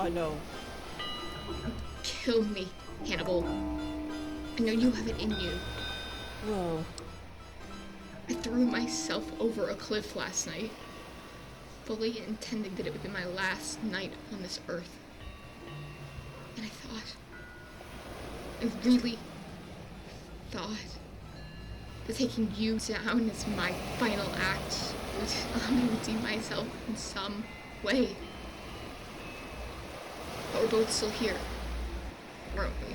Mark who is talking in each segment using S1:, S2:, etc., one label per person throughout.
S1: I know.
S2: Kill me, Hannibal. I know you have it in you.
S1: Well,
S2: I threw myself over a cliff last night, fully intending that it would be my last night on this earth. And I really thought that taking you down as my final act would allow me to redeem myself in some way. But we're both still here, aren't we?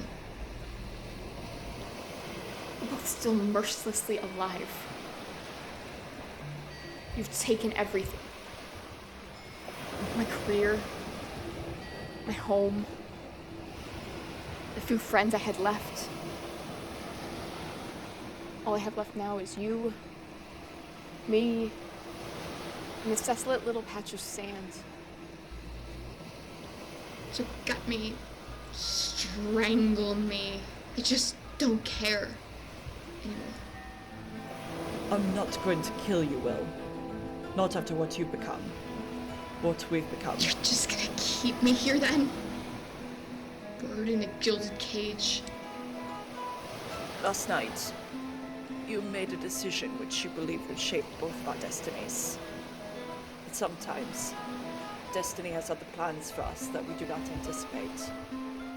S2: We're both still mercilessly alive. You've taken everything. My career, my home, the few friends I had left. All I have left now is you, me, and this desolate little patch of sand. So gut me, strangle me. I just don't care anymore.
S1: I'm not going to kill you, Will. Not after what you've become. What we've become.
S2: You're just gonna keep me here then? Bird in a gilded cage.
S1: Last night, you made a decision which you believe will shape both of our destinies. But sometimes, destiny has other plans for us that we do not anticipate.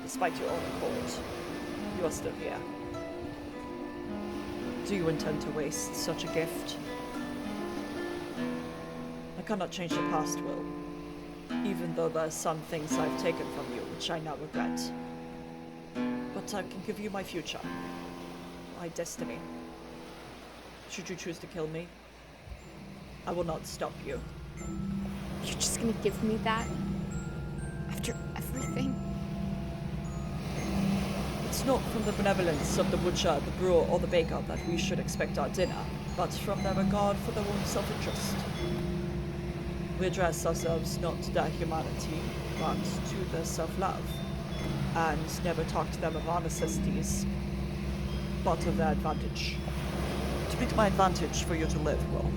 S1: Despite your own accord, you are still here. Do you intend to waste such a gift? I cannot change the past, Will. Even though there are some things I've taken from you which I now regret. But I can give you my future. My destiny. Should you choose to kill me, I will not stop you.
S2: You're just gonna give me that? After everything?
S1: It's not from the benevolence of the butcher, the brewer, or the baker that we should expect our dinner, but from their regard for their own self-interest. We address ourselves not to their humanity, but to their self-love, and never talk to them of our necessities, but of their advantage. To be to my advantage for you to live, Will.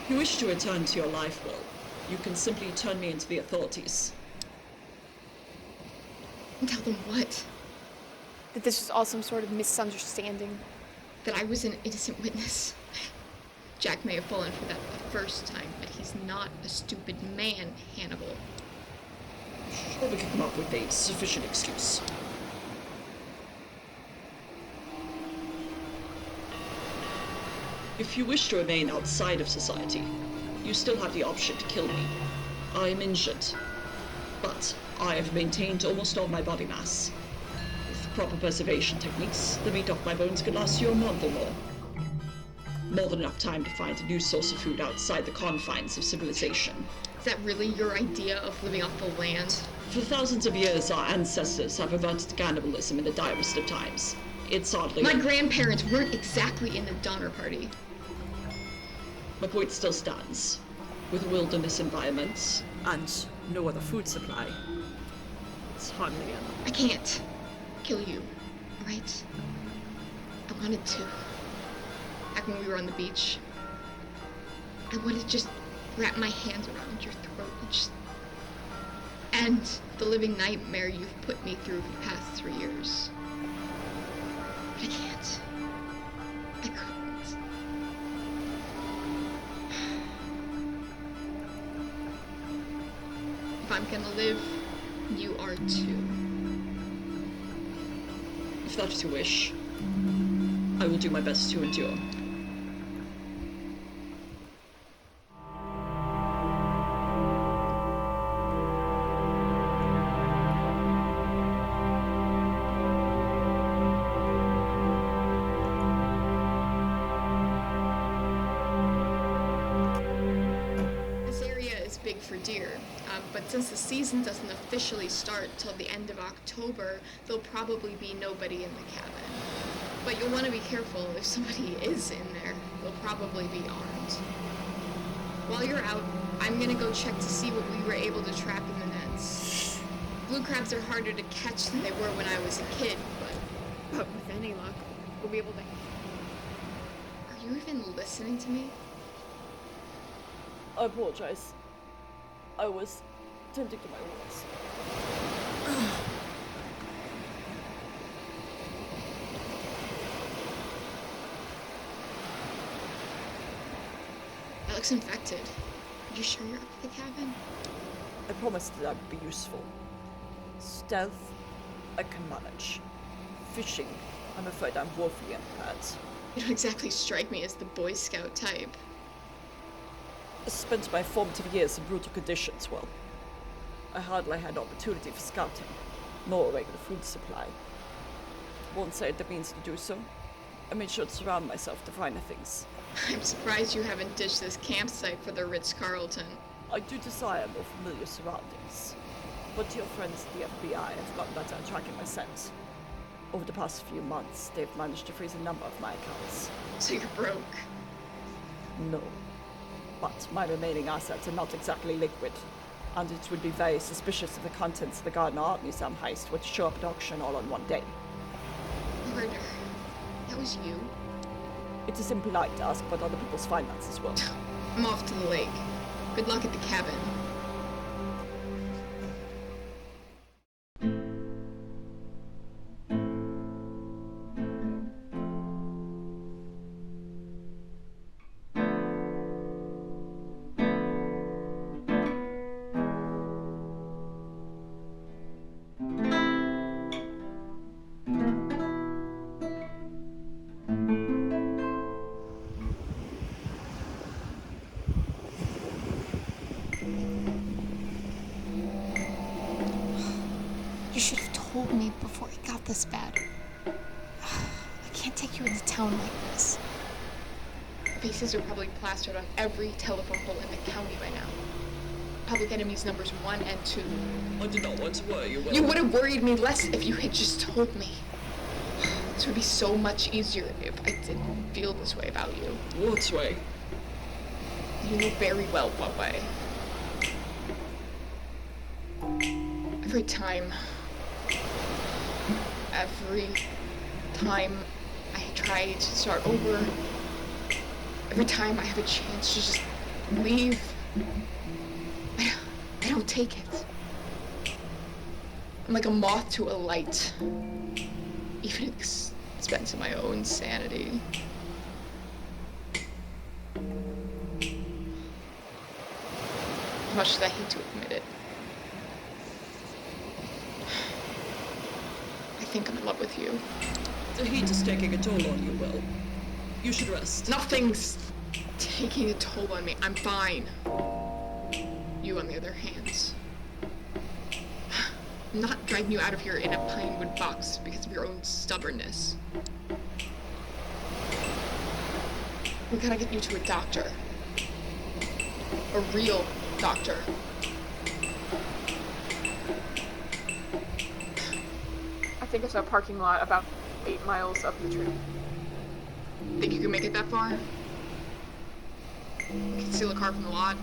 S1: If you wish to return to your life, Will, you can simply turn me into the authorities.
S2: Tell them what? That this was all some sort of misunderstanding? That I was an innocent witness? Jack may have fallen for that the first time, but he's not a stupid man, Hannibal.
S1: I'm sure we can come up with a sufficient excuse. If you wish to remain outside of society, you still have the option to kill me. I am injured, but I have maintained almost all my body mass. With proper preservation techniques, the meat off my bones could last you a month or more. More than enough time to find a new source of food outside the confines of civilization.
S2: Is that really your idea of living off the land?
S1: For thousands of years, our ancestors have reverted to cannibalism in the direst of times. It's oddly...
S2: My grandparents weren't exactly in the Donner Party.
S1: My point still stands. With wilderness environments and no other food supply, it's hardly
S2: I can't kill you, right? I wanted to. Back when we were on the beach. I wanted to just wrap my hands around your throat and just end the living nightmare you've put me through for the past 3 years. But I can't. I couldn't. If I'm gonna live, you are too.
S1: If that is your wish, I will do my best to endure.
S2: for deer. But since the season doesn't officially start till the end of October, there'll probably be nobody in the cabin. But you'll want to be careful. If somebody is in there, they'll probably be armed. While you're out, I'm gonna go check to see what we were able to trap in the nets. Blue crabs are harder to catch than they were when I was a kid, but with any luck, we'll be able to... Are you even listening to me?
S1: I apologize. I was tending to my wounds.
S2: That looks infected. Are you sure you're up at the cabin?
S1: I promised that I would be useful. Stealth, I can manage. Fishing, I'm afraid I'm woefully impaired.
S2: You don't exactly strike me as the Boy Scout type.
S1: I spent my formative years in brutal conditions, well. I hardly had opportunity for scouting, nor a regular food supply. Once I had the means to do so, I made sure to surround myself to finer things.
S2: I'm surprised you haven't ditched this campsite for the Ritz-Carlton.
S1: I do desire more familiar surroundings, but your friends at the FBI have gotten better at tracking my scent. Over the past few months, they've managed to freeze a number of my accounts.
S2: So you're broke.
S1: No. But my remaining assets are not exactly liquid, and it would be very suspicious if the contents of the Gardner Art Museum heist were to show up at auction all in one day.
S2: Murder. That was you?
S1: It is impolite to ask about other people's finances, well.
S2: I'm off to the lake. Good luck at the cabin. You should have told me before it got this bad. I can't take you into town like this. Faces are probably plastered on every telephone pole in the county by now. Public Enemies numbers 1 and 2.
S1: I did not want to worry you, Will.
S2: You would have worried me less if you had just told me. This would be so much easier if I didn't feel this way about you.
S1: What way?
S2: You know very well what way. Every time I try to start over, every time I have a chance to just leave, I don't take it. I'm like a moth to a light, even at the expense of my own sanity. As much as I hate to admit it, I think I'm in love with you.
S1: The heat is taking a toll on you, Will. You should rest.
S2: Nothing's taking a toll on me. I'm fine. You, on the other hand, I'm not dragging you out of here in a pine wood box because of your own stubbornness. We gotta get you to a doctor. A real doctor.
S3: I think it's a parking lot about 8 miles up the trail.
S2: Think you can make it that far? We can steal a car from the lot.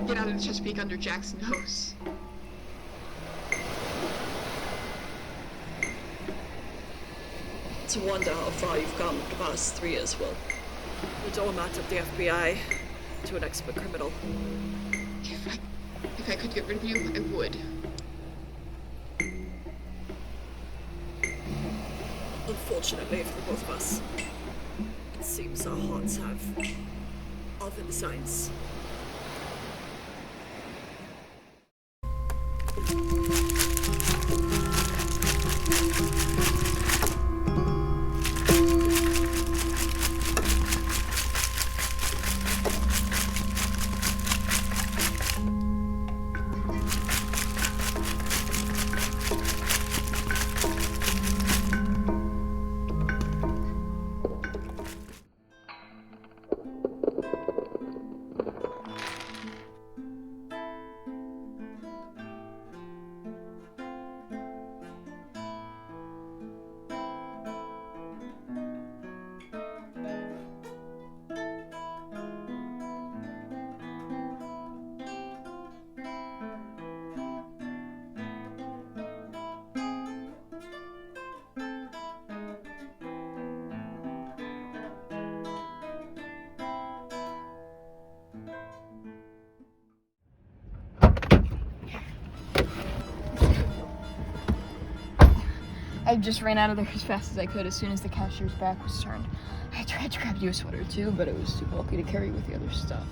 S2: Get out of the Chesapeake under Jack's nose.
S1: It's a wonder how far you've come the past 3 years, Will. The doormat of the FBI to an expert criminal.
S2: If I could get rid of you, I would.
S1: Unfortunately for both of us, it seems our hearts have other designs.
S2: I just ran out of there as fast as I could as soon as the cashier's back was turned. I tried to grab you a sweater too, but it was too bulky to carry with the other stuff.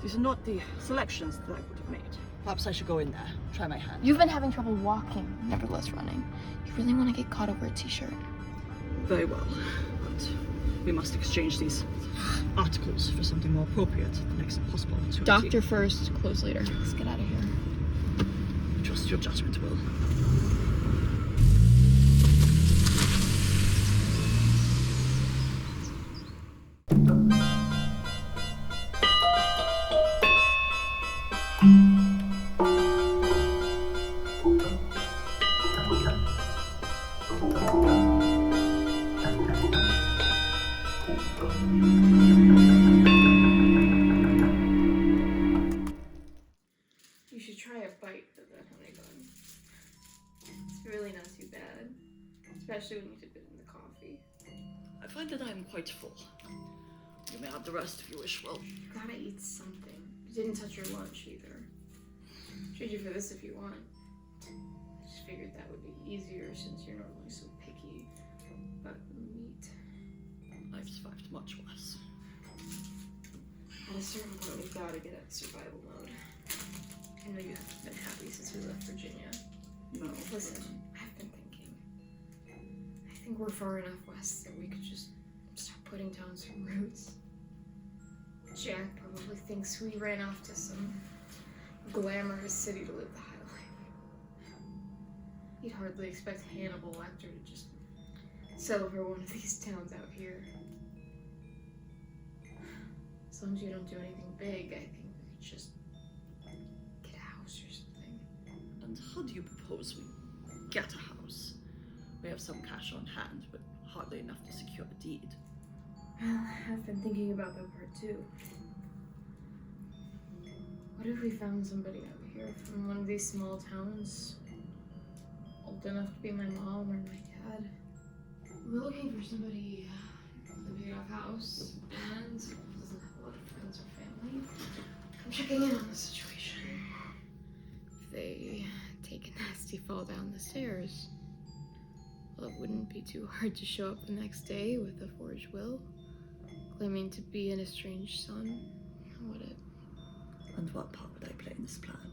S1: These are not the selections that I would have made. Perhaps I should go in there, try my hand.
S2: You've been having trouble walking, nevertheless running. You really want to get caught over a t-shirt?
S1: Very well, but we must exchange these articles for something more appropriate the next possible opportunity.
S2: Doctor first, clothes later. Let's get out of here.
S1: Trust your judgment, Will.
S2: You should try a bite of that honey bun. It's really not too bad, especially when you dip it in the coffee.
S1: I find that I am quite full. You may have the rest if you wish, Will.
S2: You gotta eat something. You didn't touch your lunch either. Trade you for this if you want. I just figured that would be easier since you're normally so picky about meat.
S1: I've survived much worse.
S2: At a certain point, we've got to get out of survival mode. I know you haven't been happy since we left Virginia.
S1: No.
S2: Listen, I've been thinking. I think we're far enough west that we could just start putting down some roots. Jack probably thinks we ran off to some glamorous city to live the high life. You'd hardly expect Hannibal Lecter to just settle for one of these towns out here. As long as you don't do anything big, I think we could just get a house or something.
S1: And how do you propose we get a house? We have some cash on hand, but hardly enough to secure a deed.
S2: Well, I've been thinking about that part too. What if we found somebody out here from one of these small towns, old enough to be my mom or my dad? We're looking for somebody with a big enough house and doesn't have a lot of friends or family. I'm checking in on the situation. If they take a nasty fall down the stairs, well, it wouldn't be too hard to show up the next day with a forged will, claiming to be an estranged son, would it?
S1: And what part would I play in this plan?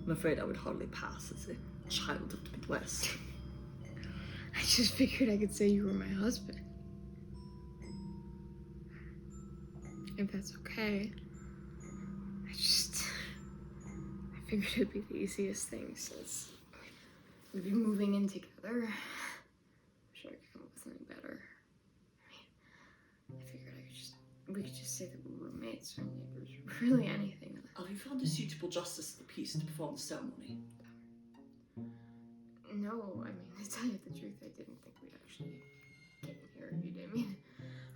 S1: I'm afraid I would hardly pass as a child of the Midwest.
S2: I just figured I could say you were my husband. If that's okay. I figured it'd be the easiest thing since we'd be moving in together. I'm sure I could come up with something better. I figured we could just say that we were roommates or neighbors, or really anything.
S1: Have you found a suitable justice of the peace to perform the ceremony?
S2: No, I mean, to tell you the truth, I didn't think we'd actually get married. I mean,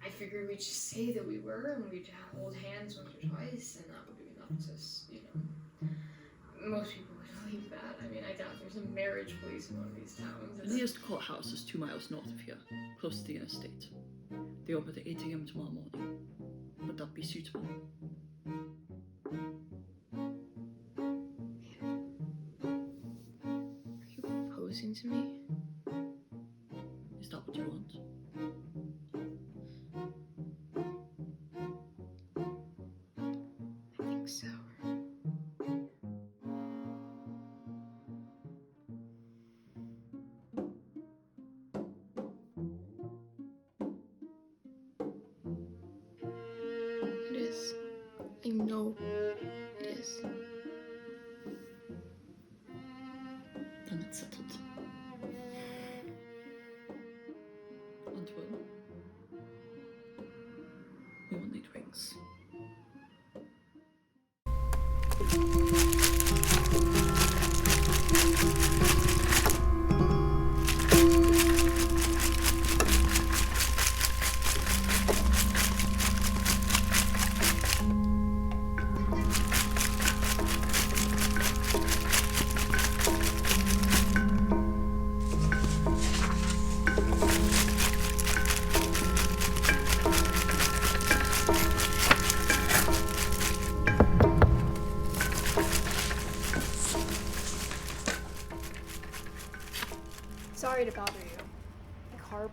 S2: I figured we'd just say that we were, and we'd hold hands once or twice, and that would be enough to, you know, most people would believe that. I mean, I doubt there's a marriage police in one of these towns.
S1: The nearest courthouse is 2 miles north of here, close to the interstate. They open at 8 a.m. tomorrow morning. Would that be suitable?
S2: Are you proposing to me?
S1: Is that what you want?
S2: I think so. It is. I know it is.
S1: Then it's settled. And Will, we will need rings.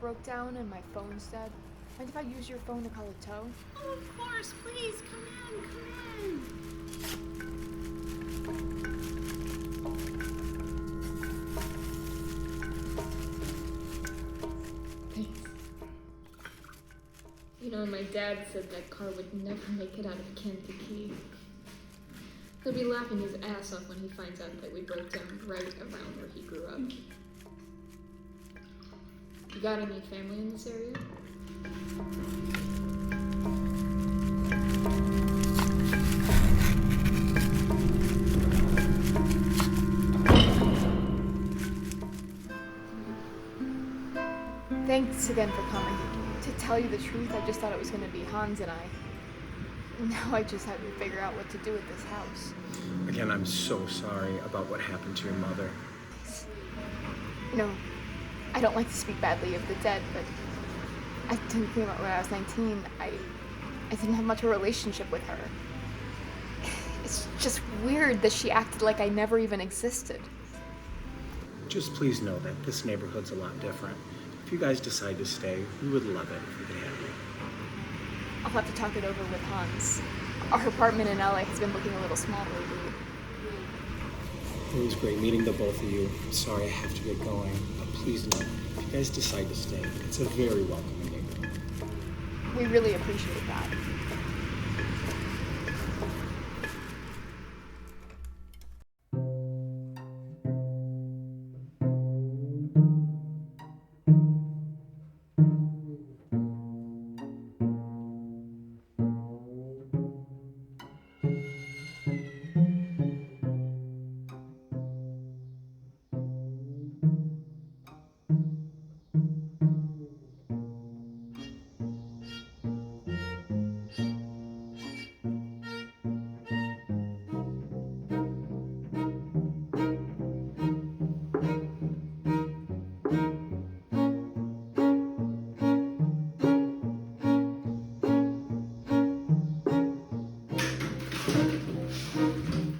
S3: broke down and my phone's dead. Mind if I use your phone to call a tow?
S2: Oh, of course, please, come in. Thanks. You know, my dad said that car would never make it out of Kankakee. He'll be laughing his ass off when he finds out that we broke down right around where he grew up. You got any family in this area?
S3: Thanks again for coming. To tell you the truth, I just thought it was going to be Hans and I. Now I just have to figure out what to do with this house.
S4: Again, I'm so sorry about what happened to your mother.
S3: No, I don't like to speak badly of the dead, but I didn't think about when I was 19. I didn't have much of a relationship with her. It's just weird that she acted like I never even existed.
S4: Just please know that this neighborhood's a lot different. If you guys decide to stay, we would love it if we could have you.
S3: I'll have to talk it over with Hans. Our apartment in LA has been looking a little small lately.
S4: It was great meeting the both of you. I'm sorry I have to get going, but please know, if you guys decide to stay, it's a very welcoming neighborhood.
S3: We really appreciate that.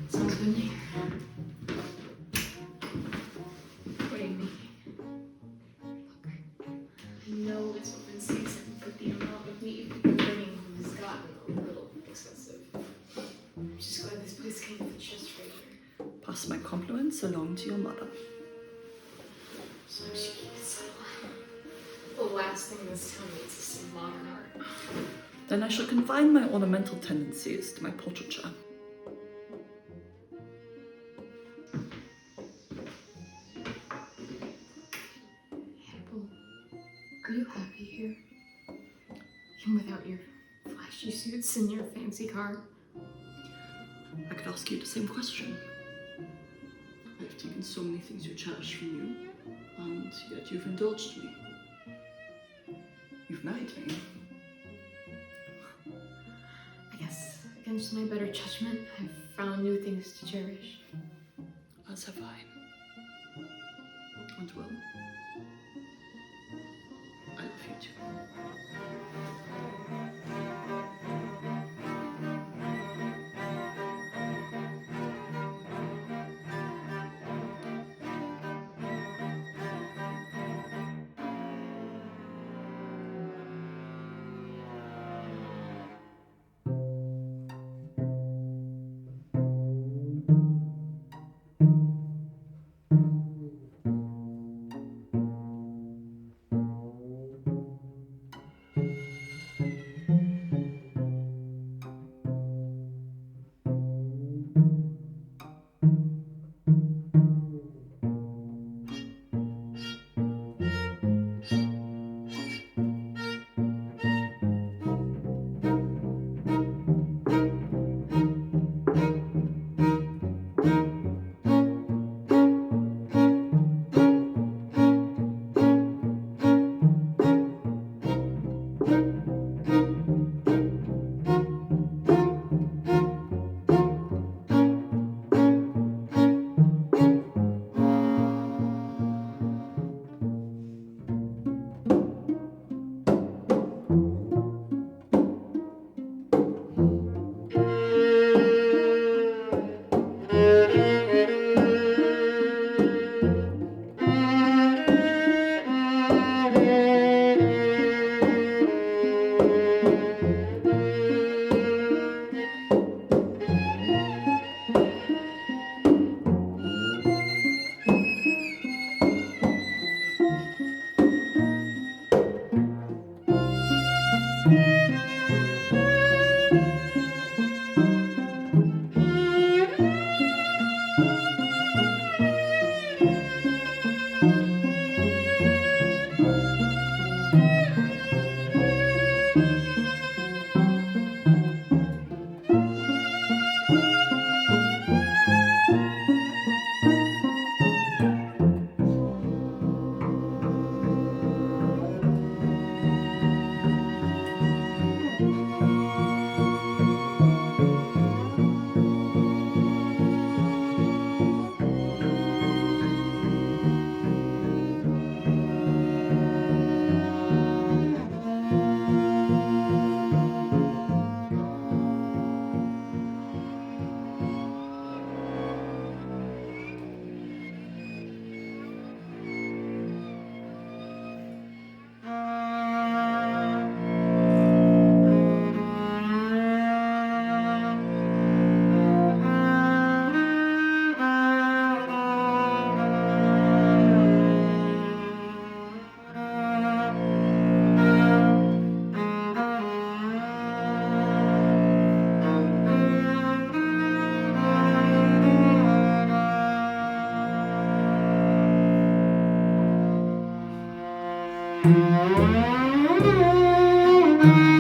S2: It's all good in here. What are you making? Look, I know it's open season, but the amount of meat you've been bringing home has gotten a little excessive. I'm just glad this place came with a chest freezer.
S1: Pass my compliments along to your mother.
S2: So she keeps it so alive. The last thing this town needs is some modern art.
S1: Then I shall confine my ornamental tendencies to my portraiture.
S2: Hannibal, are you happy here? Even without your flashy suits and your fancy car?
S1: I could ask you the same question. I've taken so many things you cherish from you, and yet you've indulged me. You've married me.
S2: I guess, against my better judgment, I've found new things to cherish.
S1: As have I. And will. I love you too.
S3: Thank you.